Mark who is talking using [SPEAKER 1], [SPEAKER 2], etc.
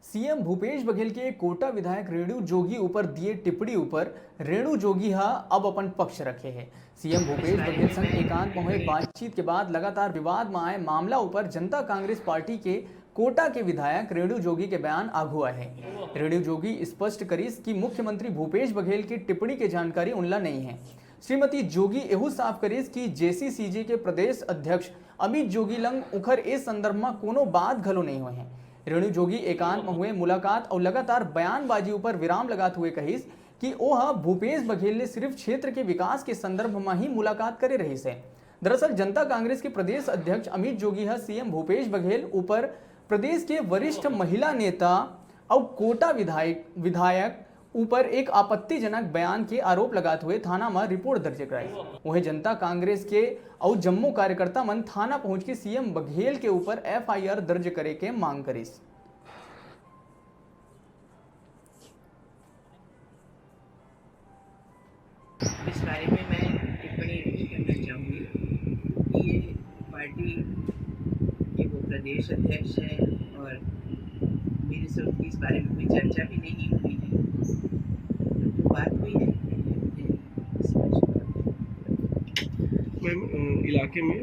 [SPEAKER 1] CM Bhupesh Baghel के कोटा विधायक रेणु जोगी ऊपर दिए टिप्पणी ऊपर रेणु जोगी अब अपन पक्ष रखे हैं। सीएम भूपेश बघेल संग एकांत में हुए बातचीत के बाद लगातार विवाद में आए मामला ऊपर जनता कांग्रेस पार्टी के कोटा के विधायक रेणु जोगी के बयान आगू आए हैं। रेणु जोगी स्पष्ट करीस कि मुख्यमंत्री भूपेश बघेल की टिप्पणी की जानकारी उनला नहीं है। श्रीमती जोगी एहू साफ करीस कि जेसीसीजे के प्रदेश अध्यक्ष अमित जोगी लंग उखर इस संदर्भ में कोनो बात घलो नहीं हुए हैं। रेणु जोगी एकांत में हुए मुलाकात और लगातार बयानबाजी पर विराम लगाते हुए कहिस कि ओह भूपेश बघेल ने सिर्फ क्षेत्र के विकास के संदर्भ में ही मुलाकात करे रही है। दरअसल जनता कांग्रेस के प्रदेश अध्यक्ष अमित जोगी सीएम भूपेश बघेल ऊपर प्रदेश के वरिष्ठ महिला नेता और कोटा विधायक ऊपर एक आपत्तिजनक बयान के आरोप लगाते हुए थाना में रिपोर्ट दर्ज कराई। वही जनता कांग्रेस के और जम्मू कार्यकर्ता मन थाना पहुंच के सीएम बघेल के ऊपर एफआईआर दर्ज करे के मांग करीस।
[SPEAKER 2] इस बारे में मैं टिप्पणी नहीं करना चाहूँगी कि ये पार्टी के वो प्रदेश अध्यक्ष हैं और मेरे से उनकी इस बारे में कोई चर्चा भी नहीं हुई है। जो बात हुई है
[SPEAKER 3] मैम, इलाके में